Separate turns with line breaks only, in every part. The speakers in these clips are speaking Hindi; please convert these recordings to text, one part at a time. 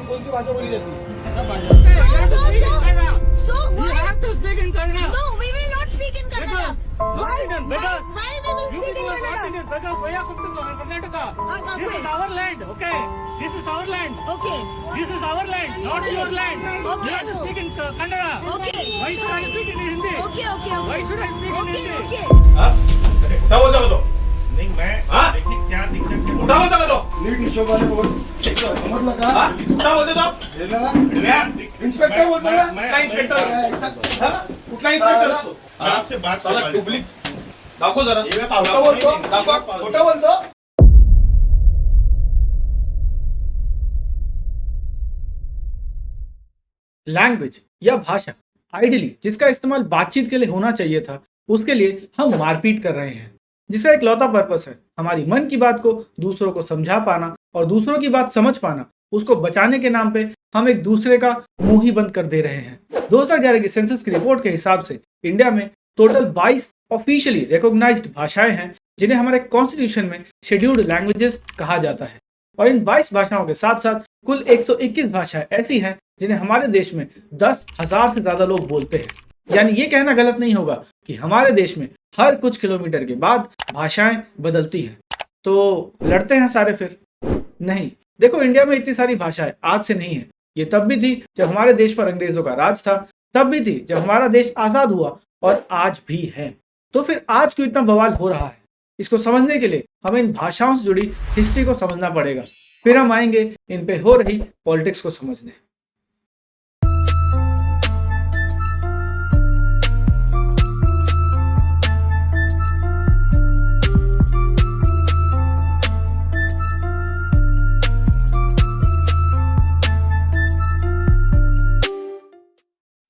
कोणती भाषा बोलली जाते?
So
You
why?
have to speak in Kannada.
No, we will not speak in Kannada.
Not Indian beggars.
Why we will
You
speak in
people are not
Kannada?
Indian beggars. Why are you coming to Karnataka? This
wait.
is our land, okay? This is our land.
Okay.
This is our land, not
Okay.
your land.
Okay.
You have to speak in Kannada.
Okay.
Why should I speak in Hindi?
Okay. Okay.
Why should I speak in
Okay.
Hindi?
Okay.
क्या बोलता हो तो?
नहीं मैं
हाँ?
देखिए क्या दिक्कत है
उठा बोलता हो तो?
नीट हिशोब वाले बोल समजलं का?
हाँ? उठा बोलते तो?
हे ना?
मैं
इन्स्पेक्टर बोलतो ना?
कुठला इन्स्पेक्टर? हाँ? कुठला इन्स्पेक्टर असतो?
मैं आपसे बात
साला
करवानी
डुप्लिक दाखव जरा
खोटं बोलतो?
दाखव
खोटं बोलतो?
लैंग्वेज या भाषा आइडियली जिसका इस्तेमाल बातचीत के लिए होना चाहिए था, उसके लिए हम मारपीट कर रहे हैं, जिसका एक लौता पर्पस है हमारी मन की बात को दूसरों को समझा पाना और दूसरों की बात समझ पाना। उसको बचाने के नाम पे हम एक दूसरे का मुंह ही बंद कर दे रहे हैं। 2011 की सेंसस की रिपोर्ट के हिसाब से इंडिया में टोटल 22 ऑफिशियली रिकॉग्नाइज्ड भाषाएं हैं, जिन्हें हमारे कॉन्स्टिट्यूशन में शेड्यूल्ड लैंग्वेजेस कहा जाता है। और इन 22 भाषाओं के साथ साथ कुल 121 भाषाएं ऐसी हैं जिन्हें हमारे देश में 10,000 से ज्यादा लोग बोलते हैं। यानी ये कहना गलत नहीं होगा कि हमारे देश में हर कुछ किलोमीटर के बाद भाषाएं बदलती हैं। तो लड़ते हैं सारे फिर? नहीं। देखो, इंडिया में इतनी सारी भाषाएं आज से नहीं है। ये तब भी थी जब हमारे देश पर अंग्रेजों का राज था, तब भी थी जब हमारा देश आजाद हुआ, और आज भी है। तो फिर आज क्यों इतना बवाल हो रहा है? इसको समझने के लिए हमें इन भाषाओं से जुड़ी हिस्ट्री को समझना पड़ेगा। फिर हम आएंगे इन पे हो रही पॉलिटिक्स को समझने।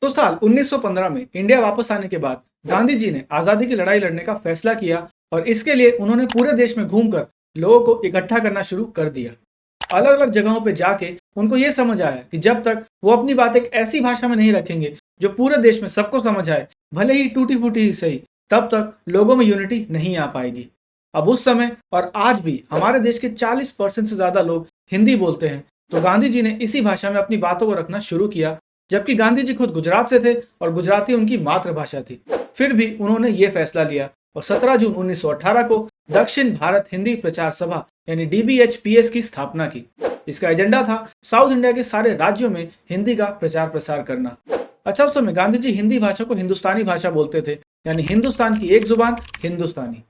तो साल 1915 में इंडिया वापस आने के बाद गांधी जी ने आजादी की लड़ाई लड़ने का फैसला किया, और इसके लिए उन्होंने पूरे देश में घूमकर लोगों को इकट्ठा करना शुरू कर दिया। अलग अलग जगहों पे जाके उनको ये समझ आया कि जब तक वो अपनी बात एक ऐसी भाषा में नहीं रखेंगे जो पूरे देश में सबको समझ आए, भले ही टूटी फूटी ही सही, तब तक लोगों में यूनिटी नहीं आ पाएगी। अब उस समय और आज भी हमारे देश के 40% से ज्यादा लोग हिंदी बोलते हैं, तो गांधी जी ने इसी भाषा में अपनी बातों को रखना शुरू किया, जबकि गांधी जी खुद गुजरात से थे और गुजराती उनकी मातृभाषा थी। फिर भी उन्होंने ये फैसला लिया और 17 जून 1918 को दक्षिण भारत हिंदी प्रचार सभा यानी DBHPS की स्थापना की। इसका एजेंडा था साउथ इंडिया के सारे राज्यों में हिंदी का प्रचार प्रसार करना। अच्छा, उस समय गांधी जी हिंदी भाषा को हिंदुस्तानी भाषा बोलते थे, यानी हिंदुस्तान की एक जुबान हिंदुस्तानी।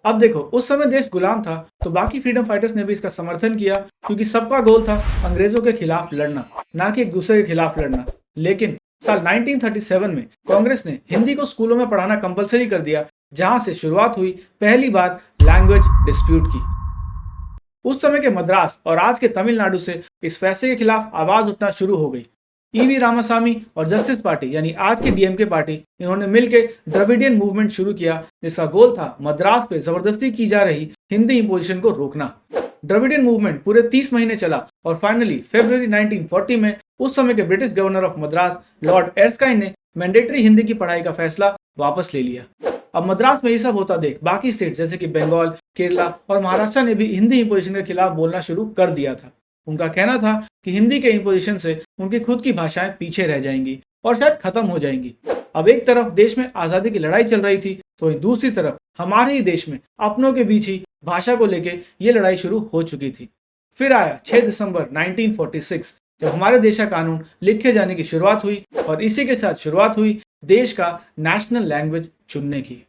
अब देखो, उस समय देश गुलाम था, तो बाकी फ्रीडम फाइटर्स ने भी इसका समर्थन किया, क्योंकि सबका गोल था अंग्रेजों के खिलाफ लड़ना, ना कि एक दूसरे के खिलाफ लड़ना। लेकिन साल 1937 में कांग्रेस ने हिंदी को स्कूलों में पढ़ाना कंपलसरी कर दिया, जहां से शुरुआत हुई पहली बार लैंग्वेज डिस्प्यूट की। उस समय के मद्रास और आज के तमिलनाडु से इस फैसले के खिलाफ आवाज उठना शुरू हो गई। EV रामासामी और जस्टिस पार्टी यानी आज की DMK पार्टी, इन्होंने मिलकर द्रविडियन मूवमेंट शुरू किया, जिसका गोल था मद्रास पे जबरदस्ती की जा रही हिंदी इंपोजिशन को रोकना। द्रविडियन मूवमेंट पूरे 30 महीने चला और फाइनली फरवरी 1940 में उस समय के British governor of Madras lord Erskine ने मैंडेटरी हिंदी की पढ़ाई का फैसला वापस ले लिया। अब मद्रास में ये सब होता देख बाकी स्टेट जैसे कि बंगाल, केरला और महाराष्ट्र ने भी हिंदी इंपोजिशन के खिलाफ बोलना शुरू कर दिया था। उनका कहना था कि हिंदी के इंपोजिशन से उनकी खुद की भाषाएं पीछे रह जाएंगी और शायद खत्म हो जाएंगी। अब एक तरफ देश में आजादी की लड़ाई चल रही थी, तो दूसरी तरफ हमारे ही देश में अपनों के बीच ही भाषा को लेके ये लड़ाई शुरू हो चुकी थी। फिर आया 6 दिसंबर 1946, जब हमारे देश का कानून लिखे जाने की शुरुआत हुई, और इसी के साथ शुरुआत हुई देश का नेशनल लैंग्वेज चुनने की।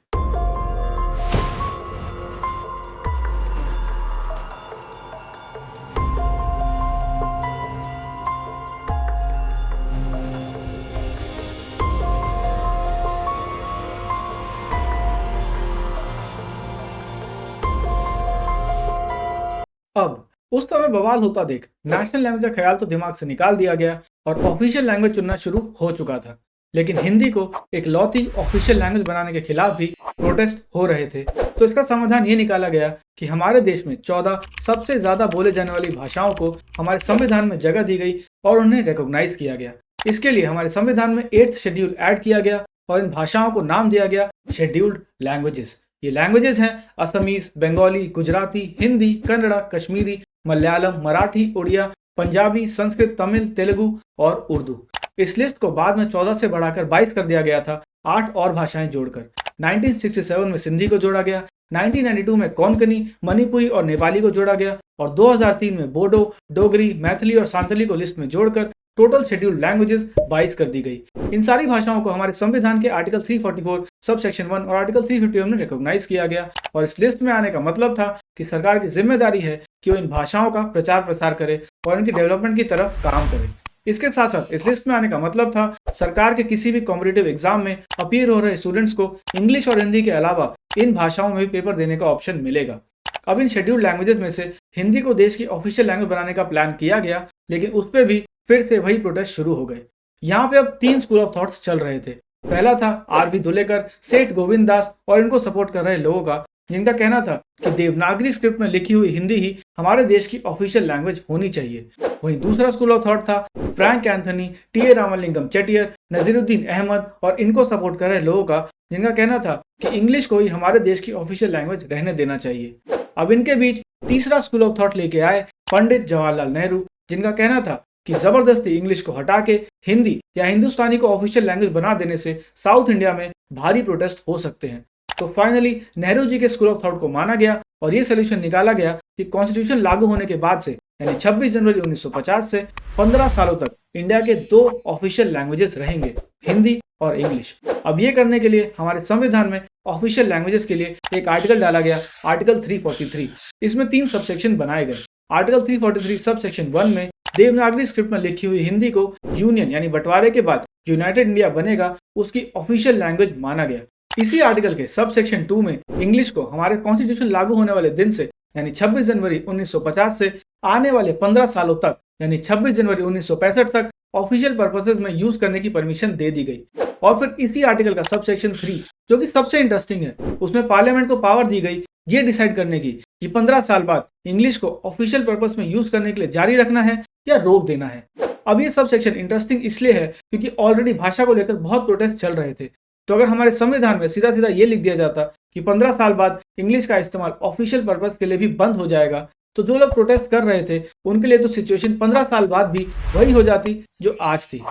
अब उस समय बवाल होता देख नेशनल लैंग्वेज का ख्याल तो दिमाग से निकाल दिया गया और ऑफिशियल लैंग्वेज चुनना शुरू हो चुका था। लेकिन हिंदी को एक लौती ऑफिशियल लैंग्वेज बनाने के खिलाफ भी प्रोटेस्ट हो रहे थे। तो इसका समाधान ये निकाला गया कि हमारे देश में 14 सबसे ज्यादा बोले जाने वाली भाषाओं को हमारे संविधान में जगह दी गई और उन्हें रिकॉग्नाइज किया गया। इसके लिए हमारे संविधान में 8th शेड्यूल ऐड किया गया और इन भाषाओं को नाम दिया गया शेड्यूल्ड लैंग्वेजेस। ये लैंग्वेजेस हैं असमीज, बंगाली, गुजराती, हिंदी, कन्नड़ा, कश्मीरी, मलयालम, मराठी, उड़िया, पंजाबी, संस्कृत, तमिल, तेलुगु और उर्दू। इस लिस्ट को बाद में 14 से बढ़ाकर 22 कर दिया गया था, 8 और भाषाएं जोड़कर। 1967 में सिंधी को जोड़ा गया, 1992 में कोंकणी, मणिपुरी और नेपाली को जोड़ा गया और 2003 में बोडो, डोगरी, मैथिली और सांथली को लिस्ट में जोड़कर टोटल शेड्यूल्ड लैंग्वेजेस 22 कर दी गई। इन सारी भाषाओं को हमारे संविधान के आर्टिकल 344 सब सेक्शन 1 और आर्टिकल 351 में रिकॉग्नाइज किया गया और इस लिस्ट में आने का मतलब था कि सरकार की जिम्मेदारी है कि वो इन भाषाओं का प्रचार प्रसार करे और इनकी डेवलपमेंट की तरफ काम करे। इसके साथ साथ इस लिस्ट में आने का मतलब था सरकार के किसी भी कॉम्पिटिटिव एग्जाम में अपीयर हो रहे स्टूडेंट्स को इंग्लिश और हिंदी के अलावा इन भाषाओं में भी पेपर देने का ऑप्शन मिलेगा। अब इन शेड्यूल्ड लैंग्वेजेस में से हिंदी को देश की ऑफिशियल लैंग्वेज बनाने का प्लान किया गया, लेकिन उस पर भी फिर से वही प्रोटेस्ट शुरू हो गए। यहाँ पे अब 3 स्कूल ऑफ थॉट्स चल रहे थे। पहला था आर.वी. दुलेकर, सेठ गोविंद दास और इनको सपोर्ट कर रहे लोगों का, जिनका कहना था कि देवनागरी स्क्रिप्ट में लिखी हुई हिंदी ही हमारे देश की ऑफिशियल लैंग्वेज होनी चाहिए। वहीं दूसरा स्कूल ऑफ थॉट था Frank Anthony, T A. Ramalingam Chettiar, Nazeeruddin Ahmed और इनको सपोर्ट कर रहे लोगों का, जिनका कहना था कि इंग्लिश को ही हमारे देश की ऑफिशियल लैंग्वेज रहने देना चाहिए। अब इनके बीच तीसरा स्कूल ऑफ थॉट लेके आए पंडित जवाहरलाल नेहरू, जिनका कहना था कि जबरदस्ती इंग्लिश को हटा के हिंदी या हिंदुस्तानी को ऑफिशियल लैंग्वेज बना देने से साउथ इंडिया में भारी प्रोटेस्ट हो सकते हैं। तो फाइनली नेहरू जी के स्कूल ऑफ थॉट को माना गया और ये सोल्यूशन निकाला गया कि कॉन्स्टिट्यूशन लागू होने के बाद से यानी 26 जनवरी 1950 से 15 सालों तक इंडिया के 2 ऑफिशियल लैंग्वेजेस रहेंगे, हिंदी और इंग्लिश। अब ये करने के लिए हमारे संविधान में ऑफिशियल लैंग्वेजेस के लिए एक आर्टिकल डाला गया, आर्टिकल 343। इसमें 3 सबसेक्शन बनाए गए। आर्टिकल 343 सब सेक्शन 1 में देवनागरी स्क्रिप्ट में लिखी हुई हिंदी को यूनियन यानी बंटवारे के बाद जो यूनाइटेड इंडिया बनेगा उसकी ऑफिशियल लैंग्वेज माना गया। इसी आर्टिकल के सब सेक्शन 2 में इंग्लिश को हमारे कॉन्स्टिट्यूशन लागू होने वाले दिन से यानी 26 जनवरी 1950 से आने वाले 15 सालों तक यानी 26 जनवरी 1965 तक ऑफिशियल पर्पसेस में यूज करने की परमिशन दे दी गई। और फिर इसी आर्टिकल का सब सेक्शन 3 जो कि सबसे इंटरेस्टिंग है, उसमें पार्लियामेंट को पावर दी गई ये डिसाइड करने की कि 15 साल बाद इंग्लिश को ऑफिशियल पर्पस में यूज करने के लिए जारी रखना है या रोक देना है। अब ये सब सेक्शन इंटरेस्टिंग इसलिए है क्योंकि ऑलरेडी भाषा को लेकर बहुत प्रोटेस्ट चल रहे थे। तो अगर हमारे संविधान में सीधा सीधा ये लिख दिया जाता कि 15 साल बाद इंग्लिश का इस्तेमाल ऑफिशियल पर्पस के लिए भी बंद हो जाएगा, तो जो लोग प्रोटेस्ट कर रहे थे उनके लिए तो सिचुएशन 15 साल बाद भी वही हो जाती जो आज थी।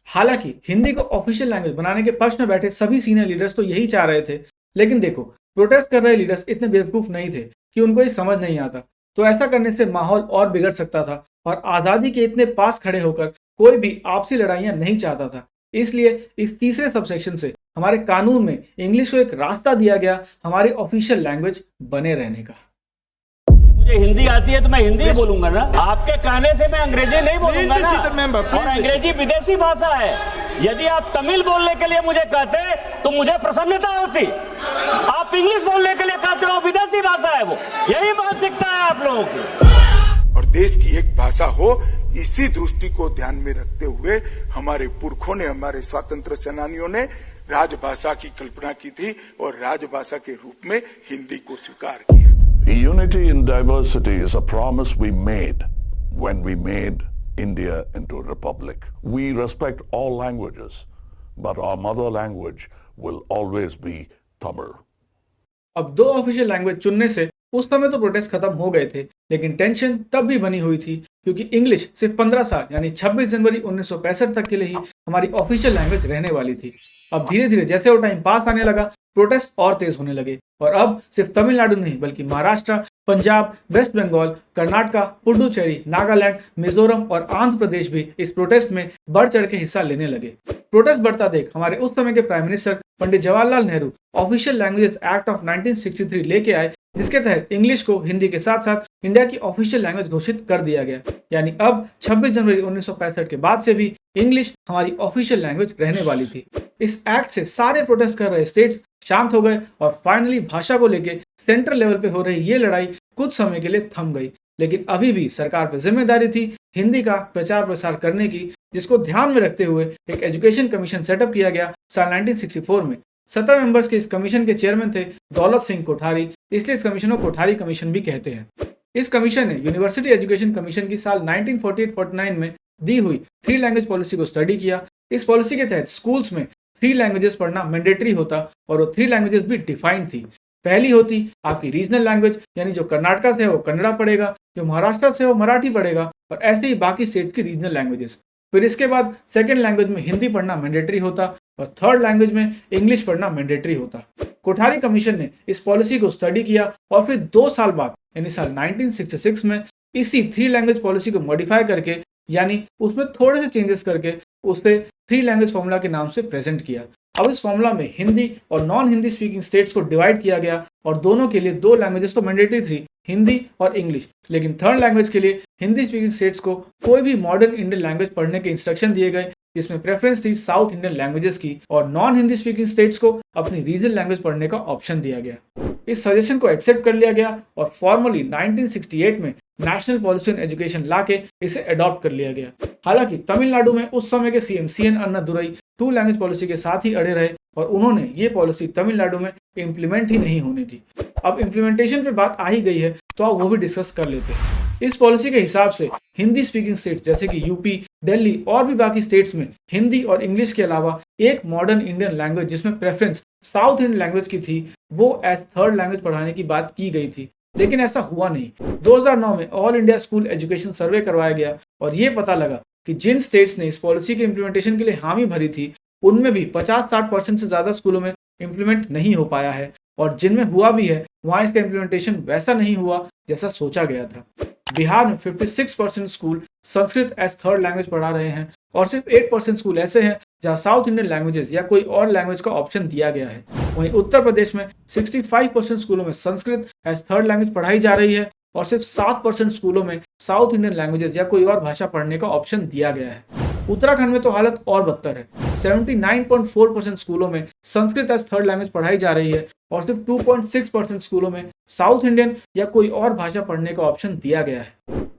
हालांकि हिंदी को ऑफिशियल लैंग्वेज बनाने के पक्ष में बैठे सभी सीनियर लीडर्स तो यही चाह रहे थे, लेकिन देखो प्रोटेस्ट कर रहे लीडर्स इतने बेवकूफ नहीं थे कि उनको ये समझ नहीं आता। तो ऐसा करने से माहौल और बिगड़ सकता था और आजादी के इतने पास खड़े होकर कोई भी आपसी लड़ाइयां नहीं चाहता था। इसलिए इस तीसरे सबसेक्शन से हमारे कानून में इंग्लिश को एक रास्ता दिया गया हमारी ऑफिशियल लैंग्वेज बने रहने का।
मुझे हिंदी आती है तो मैं हिंदी ही बोलूंगा ना, आपके कहने से मैं अंग्रेजी नहीं बोलूंगा ना। और अंग्रेजी विदेशी भाषा है। यदि आप तमिल बोलने के लिए मुझे कहते तो मुझे प्रसन्नता होती। आप इंग्लिश बोलने के लिए कहते हो, विदेशी भाषा है वो, यही मानसिकता है आप लोगों की।
और देश की एक भाषा हो, इसी दृष्टि को ध्यान में रखते हुए हमारे पुरखों ने, हमारे स्वतंत्र सेनानियों ने राजभाषा की कल्पना की थी और राजभाषा के रूप में हिंदी को स्वीकार किया था।
Unity in diversity is a promise we made when we made India into a republic. We respect all languages, but our mother language will always be Tamil.
अब 2 ऑफिशियल लैंग्वेज चुनने से उस समय तो प्रोटेस्ट खत्म हो गए थे, लेकिन टेंशन तब भी बनी हुई थी क्योंकि इंग्लिश सिर्फ 15 साल यानी 26 जनवरी 1965 तक के लिए ही हमारी ऑफिशियल लैंग्वेज रहने वाली थी। अब धीरे धीरे जैसे वो टाइम पास आने लगा, प्रोटेस्ट और तेज होने लगे और अब सिर्फ तमिलनाडु नहीं बल्कि महाराष्ट्र, पंजाब, वेस्ट बंगाल, कर्नाटका, पुडुचेरी, नागालैंड, मिजोरम और आंध्र प्रदेश भी इस प्रोटेस्ट में बढ़ चढ़ के हिस्सा लेने लगे। प्रोटेस्ट बढ़ता देख हमारे उस समय के prime minister Pandit Jawaharlal Nehru official languages act of 1963 लेके आए, जिसके तहत इंग्लिश को हिंदी के साथ साथ इंडिया की ऑफिशियल लैंग्वेज घोषित कर दिया गया। यानी अब 26 जनवरी 1965 के बाद से भी इंग्लिश हमारी ऑफिशियल लैंग्वेज रहने वाली थी। इस एक्ट से सारे प्रोटेस्ट कर रहे स्टेट्स शांत हो गए और फाइनली भाषा को लेके सेंट्रल लेवल पे हो रही ये लड़ाई कुछ समय के लिए थम गई। लेकिन अभी भी सरकार पर जिम्मेदारी थी हिंदी का प्रचार प्रसार करने की, जिसको ध्यान में रखते हुए एक एजुकेशन कमीशन सेटअप किया गया साल 1964 में। 17 मेंबर्स के इस कमीशन के चेयरमैन थे दौलत सिंह कोठारी, इसलिए इस कमीशन को कोठारी कमीशन भी कहते हैं। इस कमीशन ने यूनिवर्सिटी एजुकेशन कमीशन की साल 1948-49 में दी हुई 3 लैंग्वेज पॉलिसी को स्टडी किया। इस पॉलिसी के तहत स्कूल्स में 3 लैंग्वेजेस पढ़ना मैंडेटरी होता और वो 3 लैंग्वेजेस भी डिफाइंड थी। पहली होती आपकी रीजनल लैंग्वेज, यानी जो कर्नाटका से है वो कन्नड़ा पढ़ेगा, जो महाराष्ट्र से है वो मराठी पढ़ेगा, और ऐसे ही बाकी स्टेट्स की रीजनल लैंग्वेजेस। फिर इसके बाद सेकंड लैंग्वेज में हिंदी पढ़ना मैंडेटरी होता और थर्ड लैंग्वेज में इंग्लिश पढ़ना मैंडेटरी होता। कोठारी कमीशन ने इस पॉलिसी को स्टडी किया और फिर 2 साल बाद यानी साल 1966 में इसी 3 लैंग्वेज पॉलिसी को मॉडिफाई करके, यानी उसमें थोड़े से चेंजेस करके उसे 3 लैंग्वेज फॉर्मूला के नाम से प्रेजेंट किया। अब इस फॉर्मूला में हिंदी और नॉन हिंदी स्पीकिंग स्टेट्स को डिवाइड किया गया और दोनों के लिए 2 लैंग्वेजेस तो मैंडेटरी थी, हिंदी और इंग्लिश, लेकिन थर्ड लैंग्वेज के लिए हिंदी स्पीकिंग स्टेट्स को कोई भी मॉडर्न इंडियन लैंग्वेज पढ़ने के इंस्ट्रक्शन दिए गए, जिसमें प्रेफरेंस थी साउथ इंडियन लैंग्वेजेस की, और नॉन हिंदी स्पीकिंग स्टेट्स को अपनी रीजनल लैंग्वेज पढ़ने का ऑप्शन दिया गया। इस सजेशन को एक्सेप्ट कर लिया गया और फॉर्मली 1968 में नेशनल पॉलिसी ऑन एजुकेशन लाके इसे अडॉप्ट कर लिया गया। हालांकि तमिलनाडु में उस समय के CM CN Annadurai 2 language policy के साथ ही अड़े रहे और उन्होंने ये पॉलिसी तमिलनाडु में इम्प्लीमेंट ही नहीं होनी थी। अब इम्प्लीमेंटेशन पे बात आ ही गई है तो आप वो भी डिस्कस कर लेते हैं। इस पॉलिसी के हिसाब से हिंदी स्पीकिंग स्टेट्स जैसे कि यूपी, दिल्ली और भी बाकी स्टेट्स में हिंदी और इंग्लिश के अलावा एक मॉडर्न इंडियन लैंग्वेज जिसमें प्रेफरेंस साउथ इंडियन लैंग्वेज की थी, वो एज थर्ड लैंग्वेज पढ़ाने की बात की गई थी, लेकिन ऐसा हुआ नहीं। 2009 में ऑल इंडिया स्कूल एजुकेशन सर्वे करवाया गया और ये पता लगा कि जिन स्टेट्स ने इस पॉलिसी के इम्प्लीमेंटेशन के लिए हामी भरी थी उनमें भी 50-60% से ज्यादा स्कूलों में इम्प्लीमेंट नहीं हो पाया है, और जिनमें हुआ भी है वहां इसका इम्प्लीमेंटेशन वैसा नहीं हुआ जैसा सोचा गया था। बिहार में 56% school Sanskrit as third language पढ़ा रहे हैं और सिर्फ 8% स्कूल ऐसे हैं जहां साउथ इंडियन लैंग्वेजेस या कोई और लैंग्वेज का ऑप्शन दिया गया है। वहीं उत्तर प्रदेश में 65% स्कूलों में संस्कृत एज थर्ड लैंग्वेज पढ़ाई जा रही है और सिर्फ 7% स्कूलों में साउथ इंडियन लैंग्वेजेस या कोई और भाषा पढ़ने का ऑप्शन दिया गया है। उत्तराखंड में तो हालत और बदतर है। 79.4% स्कूलों में संस्कृत एज थर्ड लैंग्वेज पढ़ाई जा रही है और सिर्फ 2.6% स्कूलों में साउथ इंडियन या कोई और भाषा पढ़ने का ऑप्शन दिया गया है।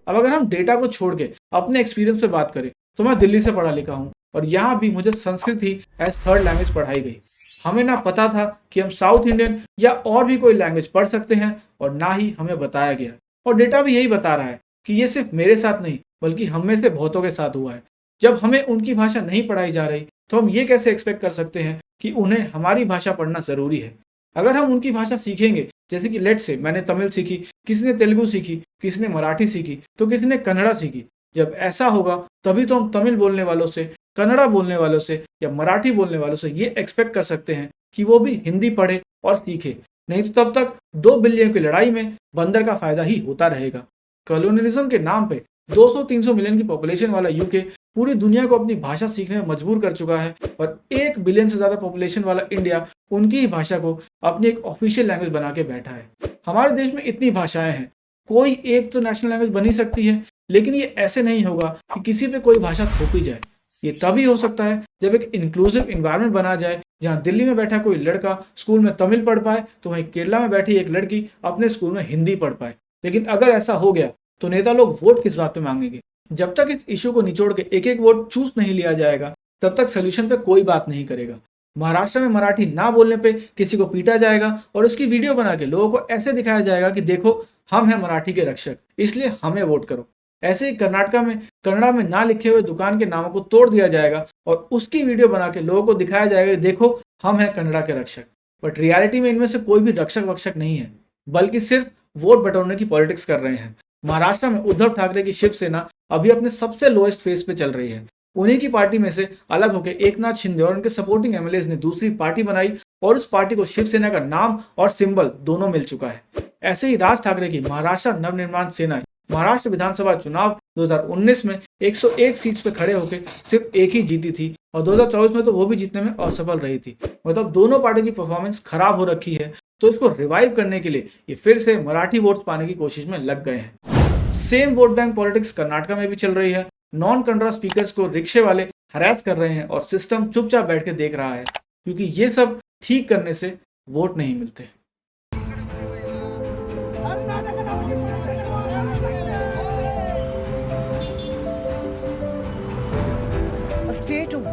अब अगर हम डेटा को छोड़ के अपने एक्सपीरियंस पे बात करें तो मैं दिल्ली से पढ़ा लिखा हूँ और यहाँ भी मुझे संस्कृत ही एज थर्ड लैंग्वेज पढ़ाई गई। हमें ना पता था कि हम साउथ इंडियन या और भी कोई लैंग्वेज पढ़ सकते हैं और ना ही हमें बताया गया, और डेटा भी यही बता रहा है कि ये सिर्फ मेरे साथ नहीं बल्कि हम में से बहुतों के साथ हुआ है। जब हमें उनकी भाषा नहीं पढ़ाई जा रही तो हम ये कैसे एक्सपेक्ट कर सकते हैं कि उन्हें हमारी भाषा पढ़ना जरूरी है। अगर हम उनकी भाषा सीखेंगे, जैसे कि लेट से मैंने तमिल सीखी, किसी ने तेलुगु सीखी, किसी ने मराठी सीखी, तो किसी ने कन्नड़ा सीखी, जब ऐसा होगा तभी तो हम तमिल बोलने वालों से, कन्नड़ा बोलने वालों से या मराठी बोलने वालों से ये एक्सपेक्ट कर सकते हैं कि वो भी हिंदी पढ़े और सीखे, नहीं तो तब तक 2 बिलियन की लड़ाई में बंदर का फायदा ही होता रहेगा। कॉलोनियलिज्म के नाम पे 200-300 मिलियन की पॉपुलेशन वाला यूके पूरी दुनिया को अपनी भाषा सीखने में मजबूर कर चुका है और 1 बिलियन से ज्यादा पॉपुलेशन वाला इंडिया उनकी ही भाषा को अपनी एक ऑफिशियल लैंग्वेज बना के बैठा है। हमारे देश में इतनी भाषाएं हैं, कोई एक तो नेशनल लैंग्वेज बनी सकती है, लेकिन ये ऐसे नहीं होगा कि किसी पे कोई भाषा थोपी जाए। ये तभी हो सकता है जब एक इंक्लूसिव इन्वायरमेंट बना जाए, जहाँ दिल्ली में बैठा कोई लड़का स्कूल में तमिल पढ़ पाए तो वहीं केरला में बैठी एक लड़की अपने स्कूल में हिंदी पढ़ पाए। लेकिन अगर ऐसा हो गया तो नेता लोग वोट किस बात पे मांगेंगे? जब तक इस इशू को निचोड़ के एक एक वोट चूस नहीं लिया जाएगा तब तक सोल्यूशन पे कोई बात नहीं करेगा। महाराष्ट्र में मराठी ना बोलने पे किसी को पीटा जाएगा और उसकी वीडियो बना के लोगों को ऐसे दिखाया जाएगा कि देखो हम हैं मराठी के रक्षक, इसलिए हमें वोट करो। ऐसे ही कर्नाटका में कन्नड़ा में ना लिखे हुए दुकान के नामों को तोड़ दिया जाएगा और उसकी वीडियो बना के लोगों को दिखाया जाएगा कि देखो हम हैं कन्नड़ा के रक्षक। बट रियलिटी में इनमें से कोई भी रक्षक वक्षक नहीं है, बल्कि सिर्फ वोट बटोरने की पॉलिटिक्स कर रहे हैं। महाराष्ट्र में उद्धव ठाकरे की शिवसेना अभी अपने सबसे लोएस्ट फेज पे चल रही है। उन्हीं की पार्टी में से अलग होकर एकनाथ शिंदे और उनके सपोर्टिंग एमएलएज ने दूसरी पार्टी बनाई और उस पार्टी को शिवसेना का नाम और सिंबल दोनों मिल चुका है। ऐसे ही राज ठाकरे की महाराष्ट्र नवनिर्माण सेना महाराष्ट्र विधानसभा चुनाव 2019 में 101 सीट्स पे खड़े होकर सिर्फ एक ही जीती थी और 2024 में तो वो भी जीतने में असफल रही थी। मतलब दोनों पार्टी की परफॉर्मेंस खराब हो रखी है, तो इसको रिवाइव करने के लिए ये फिर से मराठी वोट्स पाने की कोशिश में लग गए हैं। Same vote bank politics Karnataka में भी चल रही है। नॉन कन्नड़ा स्पीकर्स को रिक्शे वाले हरास कर रहे हैं और सिस्टम चुपचाप बैठ के देख रहा है, क्योंकि ये सब ठीक करने से वोट नहीं मिलते।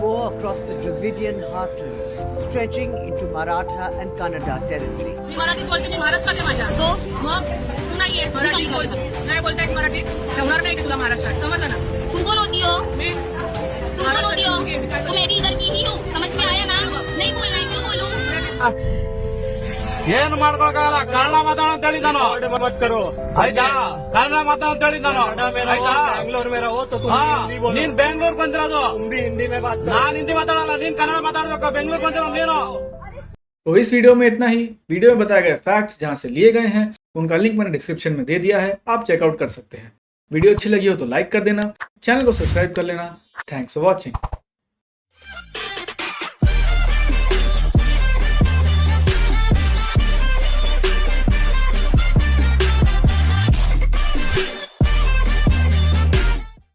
war across the Dravidian heartland, stretching into Maratha and Kannada territory.
Marathi बोलते मी महाराष्ट्रात माझ्या तो मग तू नाहीये मराठी बोलतो नाही बोलतायत मराठी ठेवणार नाही का तुला महाराष्ट्रात समजलं ना तुम कौन होती हो मैं तुम कौन होती हो तो मैं भी इधर की ही हूँ समझ में आया ना नहीं बोलना है क्यों बोलूं
ಏನು ಮಾಡ್ಕೊಳಕಾಗಲ್ಲ ಕನ್ನಡ ಮಾತಾಡೋ ಅಂತ ಹೇಳಿದ್ದಾನು ಮತ್ ಕರೋ ಆಯ್ತಾ ಕನ್ನಡ ಮಾತಾಡೋ ಅಂತ ಹೇಳಿದ್ದಾನು ಆಯ್ತಾ ಬೆಂಗಳೂರು ಮೇರಾ ಹೋ ತೋ ನೀನ್ ಬೆಂಗಳೂರು ಬಂದಿರೋದು ಹಿಂದಿ ಮೇ ಬಾತ್ ನಾನ್ ಹಿಂದಿ ಮಾತಾಡಲ್ಲ ನೀನ್ ಕನ್ನಡ ಮಾತಾಡಬೇಕು ಬೆಂಗಳೂರು ಬಂದಿರೋ ನೀನು
तो इस वीडियो में इतना ही। वीडियो में बताए गए फैक्ट्स जहां से लिए गए हैं उनका लिंक मैंने डिस्क्रिप्शन में दे दिया है, आप चेकआउट कर सकते हैं। वीडियो अच्छी लगी हो तो लाइक कर देना, चैनल को सब्सक्राइब कर लेना। Thanks for watching.